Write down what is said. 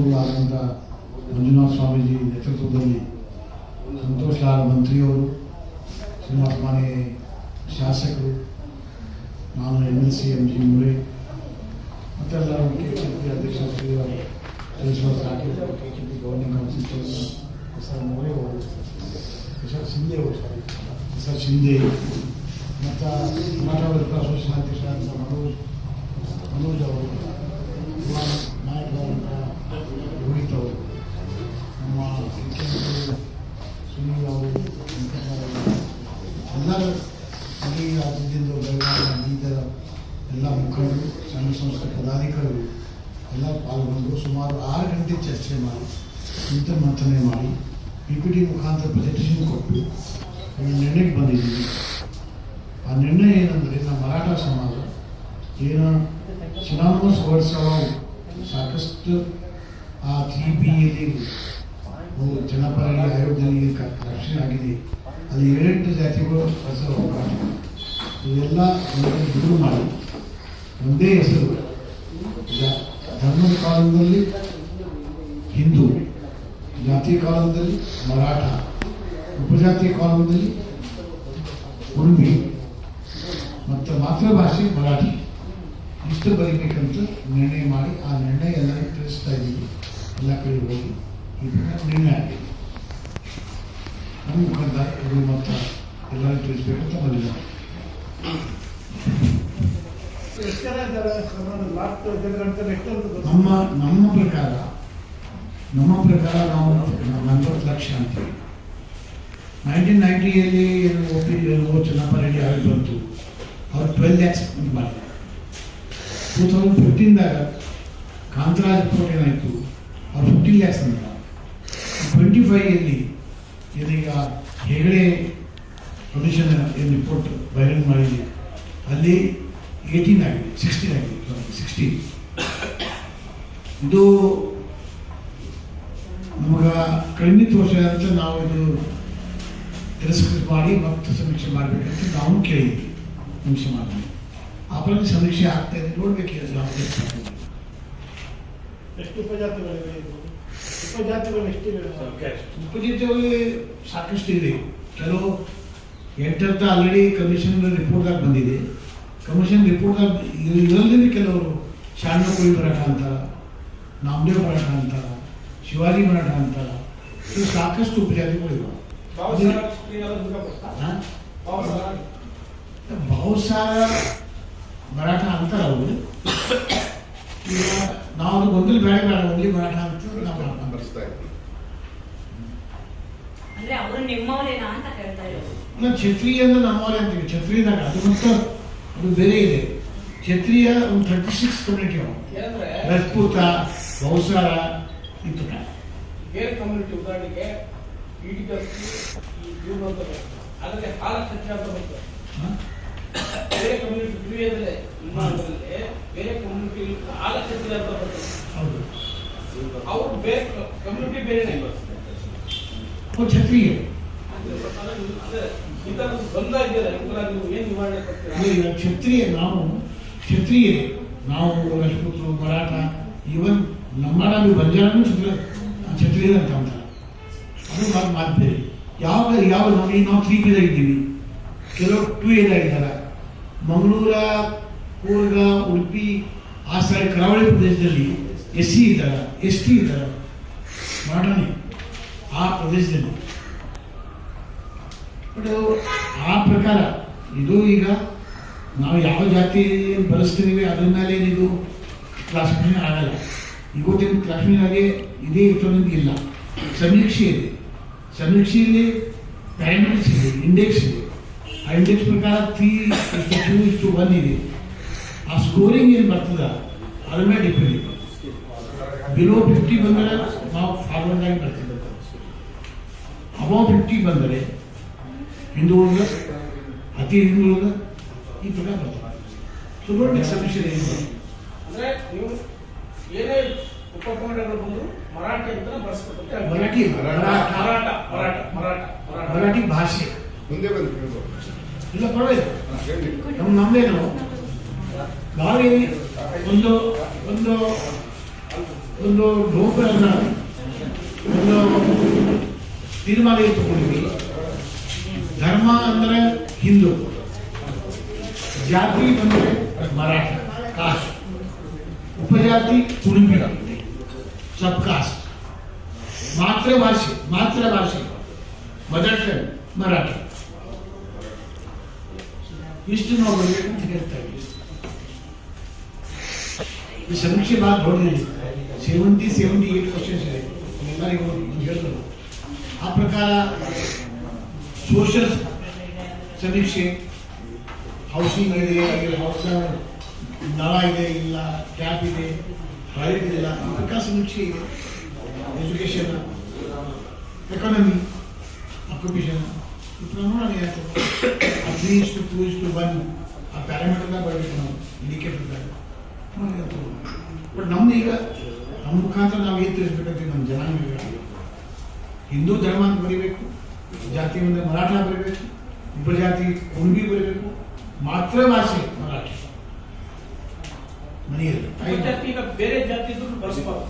ಶ್ರೀನಿವಾಸಗುರುಗಳಾದಂಥ ಮಂಜುನಾಥ ಸ್ವಾಮೀಜಿ ನೇತೃತ್ವದಲ್ಲಿ ಸಂತೋಷ್ ಲಾಲ್ ಮಂತ್ರಿಯವರು, ಶ್ರೀನಿವಾಸ ಮಾನೆ ಶಾಸಕರು, ನಾನು MLC MG ಮುರಳಿ ಮತ್ತೆಲ್ಲರೂ KKP ಅಧ್ಯಕ್ಷ Shri Rakesh KKP governing council sir More ಅವರು, ಸರ್ ಶಿಂದೆ ಅವರು, ಸರ್ ಶಿಂದೆ ಮತ್ತು ಕರ್ನಾಟಕ ವೆಲ್ಫೇರ್ ಅಸೋಸಿಯೇಷನ್ ಅಧ್ಯಕ್ಷರಾದಂಥ ಮನೋಜ್ ಅವರು, ಯುವ ನಾಯಕರಾದಂಥ ರೋಹಿತ್ ಅವರು, ನಮ್ಮ ಸುನೀಲ್ ಅವರು, ಎಲ್ಲರೂ ಇಡೀ ರಾಜ್ಯದಿಂದ ಬೆಳಗಾವಿ ಬೀದರ್ ಎಲ್ಲ ಮುಖಂಡರು, ಸಂಘ ಸಂಸ್ಥೆ ಪದಾಧಿಕಾರಿಗಳು ಎಲ್ಲ ಪಾಲ್ಗೊಂಡು ಸುಮಾರು 6 ಗಂಟೆ ಚರ್ಚೆ ಮಾಡಿ ಮಂಥನೆ ಮಾಡಿ PPT ಮುಖಾಂತರ ಪ್ರೆಸೆಂಟೇಷನ್ ಕೊಟ್ಟು ಒಂದು ನಿರ್ಣಯಕ್ಕೆ ಬಂದಿದ್ದೀವಿ. ಆ ನಿರ್ಣಯ ಏನಂದರೆ, ನಮ್ಮ ಮರಾಠ ಸಮಾಜ ಏನು ಸಿನಾನಮಸ್ ವರ್ಡ್ಸ್ ಸಾಕಷ್ಟು ಆ 3Bಯಲ್ಲಿ ಜನಪರ ಆಯೋಗದಲ್ಲಿ ರಕ್ಷಣೆ ಆಗಿದೆ. ಅದು 7 ಜಾತಿಗಳು ಹೆಸರು ಅವಕಾಶ ಇವೆಲ್ಲ ದೂರ ಮಾಡಿ ಒಂದೇ ಹೆಸರು, ಧರ್ಮದ ಕಾಲದಲ್ಲಿ ಹಿಂದೂ, ಜಾತಿ ಕಾಲದಲ್ಲಿ ಮರಾಠ, ಉಪಜಾತಿ ಕಾಲದಲ್ಲಿ ಉಡುಪಿ ಮತ್ತು ಮಾತೃಭಾಷೆ ಮರಾಠಿ ಇಷ್ಟು ಬರೀಬೇಕಂತ ನಿರ್ಣಯ ಮಾಡಿ ಆ ನಿರ್ಣಯ ಎಲ್ಲರೂ ತಿಳಿಸ್ತಾ ಇದ್ದೀವಿ. ಎಲ್ಲ ಕಡೆ ಹೋಗಿ ಈ ನಿರ್ಣಯ ಆಗಿದೆ. ನಮ್ಮ ಮುಖಂಡ ಇವರು ಮತ್ತು ಎಲ್ಲರೂ ತಿಳಿಸ್ಬೇಕಂತ ಬಂದಿದ್ದಾರೆ. ನಮ್ಮ ಪ್ರಕಾರ ನಾವು 40 ಲಕ್ಷ ಅಂತೀವಿ. 1990ಯಲ್ಲಿ ಚೆನ್ನಪ್ಪ ರೆಡ್ಡಿ ಆಗಿ ಬಂತು, ಅವ್ರು 12 lakhs ಮಾಡಿದ್ರು. 2015ದಾಗ ಕಾಂತರಾಜ್ ರಿಪೋರ್ಟ್ ಏನಾಯಿತು, ಅವ್ರು 15 lakhs ಅಂತ. 25ಯಲ್ಲಿ ಇದೀಗ ಹೆಗಡೆ ಕಮಿಷನ್ ಏನು ರಿಪೋರ್ಟ್ ಬಹಿರಂಗ ಮಾಡಿದೆ, ಅಲ್ಲಿ 18 ಆಗಿದೆ, 16 ಆಗಿದೆ, 16. ಇದು ನಮಗೆ ಕಡಿಮೆ ತೋರಿಸ ಅಂತ ನಾವು ಇದು ತಿರಸ್ಕೃತ ಮಾಡಿ ಮತ್ತೆ ಸಮೀಕ್ಷೆ ಮಾಡಬೇಕಂತ ನಾವು ಕೇಳಿದ್ವಿ ನಮ್ಮ ಸಮಾಜ. ಆ ಪ್ರತಿ ಸಮೀಕ್ಷೆ ಆಗ್ತಾ ಇದೆ, ನೋಡ್ಬೇಕು. ಎಷ್ಟು ಉಪಜಾತಿಗಳಿವೆ? ಉಪಜಾತಿಗಳು ಎಷ್ಟಿವೆ? ಉಪಜಾತಿಗಳು ಸಾಕಷ್ಟು ಇದೆ. ಕೆಲವು 8 ಆಲ್ರೆಡಿ ಕಮಿಷನ್ ರಿಪೋರ್ಟ್ದಾಗ ಬಂದಿದೆ. ಕಮಿಷನ್ ರಿಪೋರ್ಟ್ದಾಗ ಇದರಲ್ಲಿ ಕೆಲವರು ಶಾಂಡಕೋಳಿ ಮರಾಠ ಅಂತಾರ, ನಾಮದೇವ್ ಮರಾಠ ಅಂತಾರ, ಶಿವಾಜಿ ಮರಾಠ ಅಂತಾರ. ಇದು ಸಾಕಷ್ಟು ಉಪಜಾತಿಗಳು ಇವೆ. ಬಹುಸಾರ ಮರಾಠ ಅಂತಾರ ಅವರು. ಈಗ ನಾವು ಅದು ಗೊಂದಲ ಬೇಡ ಓನ್ಲಿ ಮರಾಠ ಅಂತ ನಾವು ಅನ್ಬರ್ಸ್ತಾ ಇದ್ದೀವಿ. ಕ್ಷತ್ರಿಯ ಅಂದ್ರೆ ನಮ್ಮವರೇ ಅಂತೀವಿ. ಕ್ಷತ್ರಿಯದಾಗ ಅದು ಮತ್ತು ಅದು ಬೇರೆ ಇದೆ. ಕ್ಷತ್ರಿಯ ಒಂದು 36 ಕಮ್ಯುನಿಟಿ ಅವ, ರಜಪೂತ, ಬಹುಸಾರ ಇಂಥ ಬೇರೆ ಕಮ್ಯುನಿಟಿ. ಉದಾಹರಣೆಗೆ ಆದರೆ ಹಾಲ ಕ್ಷತ್ರಿಯ ಅಂತ ಬರ್ತದೆ. ಬೇರೆ ಕಮ್ಯುನಿಟಿ ಕ್ರಿಯೆಯಲ್ಲೇ ಬೇರೆ ಕಮ್ಯುನಿಟಿ ಹಾಲ ಕ್ಷತ್ರಿಯ ಅಂತ ಬರ್ತದೆ. ಹೌದು, ಅವರು ಬೇರೆ ಕಮ್ಯುನಿಟಿ ಬೇರೆನೇ ಬರ್ತದೆ. ಕ್ಷತ್ರಿಯ ಕ್ಷತ್ರಿಯ ಕ್ಷತ್ರಿಯರೇ ನಾವು ರಜಪೂತರು, ಮರಾಠ, ಈವನ್ ನಮ್ಮ ಬಂಜಾರನು ಕ್ಷತ್ರಿಯರು ಅಂತ ಅಂತಾರೆ. ಅದು ಮಾತು ಬೇರೆ. ಯಾವ ನಾವು 3Bದಾಗ ಇದ್ದೀವಿ, ಕೆಲವು 2Aದಾಗಿದ್ದಾರೆ. ಮಂಗಳೂರ, ಕೂರ್ಗ, ಉಡುಪಿ, ಆ ಸೈಡ್ ಕರಾವಳಿ ಪ್ರದೇಶದಲ್ಲಿ SC ಇದ್ದಾರೆ, ST ಇದ್ದಾರೆ, ಮರಾಠನೇ ಆ ಪ್ರದೇಶದಲ್ಲಿ. ಬಟ್ ಆ ಪ್ರಕಾರ ಇದು ಈಗ ನಾವು ಯಾವ ಜಾತಿ ಬಳಸ್ತೀವಿ ಅದ್ರ ಮೇಲೆ ಇದು ಕ್ಲಾಸಿಫಿಕೇಶನ್ ಆಗಲ್ಲ. ಇವತ್ತಿನ ಕ್ಲಾಸಿಫಿಕೇಶನ್ ಆಗಿ ಇದೇ ಇರ್ತದೆ ಇಲ್ಲ. ಸಮೀಕ್ಷೆ ಇದೆ, ಸಮೀಕ್ಷೆಯಲ್ಲಿ ಪ್ಯಾರಾಮೀಟರ್ಸ್ ಇದೆ, ಇಂಡೆಕ್ಸ್ ಇದೆ. ಆ ಇಂಡೆಕ್ಸ್ ಪ್ರಕಾರ 3:2:1 ಇದೆ. ಆ ಸ್ಕೋರಿಂಗ್ ಏನು ಬರ್ತದ ಅದ್ರ ಮೇಲೆ ಡಿಪೆಂಡ್ ಇದೆ. ಬಿಲೋ 50 ಬಂದರೆ ನಾವು ಫಾರ್ವರ್ಡ್ ಆಗಿ ಬರ್ತೀವಿ. ಅಬೌವ್ 50 ಬಂದರೆ ಹಿಂದುಳಿದ, ಅತಿ ಹಿಂದುಳಿದ ಈ ಪ್ರಕಾರ ಬರ್ತದೆ. ಸುಬ್ರಹ್ಮಣ್ಯ ಸಮೀಕ್ಷೆ ಏನು ಅಂದರೆ ನೀವು ಏನೇ ಉಪಕರಣಗಳು ಬಂದು ಮರಾಠಿ ಅಂತ ಬಳಸ್ಕೊಟ್ಟು ಮರಾಠಿ ಭಾಷೆ ಮುಂದೆ ಬಂದು ಇಲ್ಲ ಪರವಾಗಿಲ್ಲ. ನಮ್ದೇನು ಗಾಳಿ ಒಂದು ಒಂದು ಡೋಪನ್ನ ಒಂದು ತೀರ್ಮಾನ ತಗೊಂಡ್ವಿ. ಧರ್ಮ ಅಂದರೆ ಹಿಂದೂ, ಜಾತಿ ಅಂದರೆ ಮರಾಠ ಕಾಸ್ಟ್, ಉಪಜಾತಿ ಕುಣಬಿ, ಸಬ್ ಕಾಸ್ಟ್, ಮಾತೃಭಾಷೆ ಮದರ್ ಟಂಗ್ ಮರಾಠಿ, ಇಷ್ಟು ನಾವು ಬರಬೇಕು ಅಂತ ಹೇಳ್ತಾ ಇದ್ದೀವಿ. ಈ ಸಮೀಕ್ಷೆ ಭಾಳ ದೊಡ್ಡದಿದೆ, 78 ಕ್ವಶನ್ಸ್ ಇದೆ, ಎಲ್ಲರಿಗೂ ಹೇಳಿದ್ರು. ಆ ಪ್ರಕಾರ ಸೋಷಲ್ ಸಮೀಕ್ಷೆ, ಹೌಸಿಂಗ್ ಇದೆ, ಹೌಸ್ ನಳ ಇದೆ ಇಲ್ಲ, ಟ್ಯಾಪ್ ಇದೆ, ಟಾಯ್ಲೆಟ್ ಇಲ್ಲ, ಈ ಪ್ರಕಾರ ಸಮೀಕ್ಷೆ ಇದೆ. ಎಜುಕೇಷನ್, ಎಕಾನಮಿ, ಆಕ್ಯುಪೇಷನ್, ಈ ಪ್ರಮಾಣ ಏನಾಗ್ತದೆ 3:2:1 ಆ ಪ್ಯಾರಾಮೀಟರ್ನ ಬರಬೇಕು ನಾವು ಇಂಡಿಕೇಟರ್ದಾಗ. ಬಟ್ ನಮ್ದು ಈಗ ನಮ್ಮ ಮುಖಾಂತರ ನಾವು ಏನು ತಿಳಿಸ್ಬೇಕಂತ ನಮ್ಮ ಜನಾಂಗ ಹಿಂದೂ ಧರ್ಮ ಅಂತ ಬರೀಬೇಕು, ಜಾತಿ ಅಂದರೆ ಮರಾಠ ಬರೀಬೇಕು, ಉಪಜಾತಿ ಕುಣಬಿ ಬರೀಬೇಕು, ಮಾತೃಭಾಷೆ ಮರಾಠಿ ಮನೆಯಲ್ಲಿ ಈಗ ಬೇರೆ ಜಾತಿ ಬಳಸಬಾರ್ದು.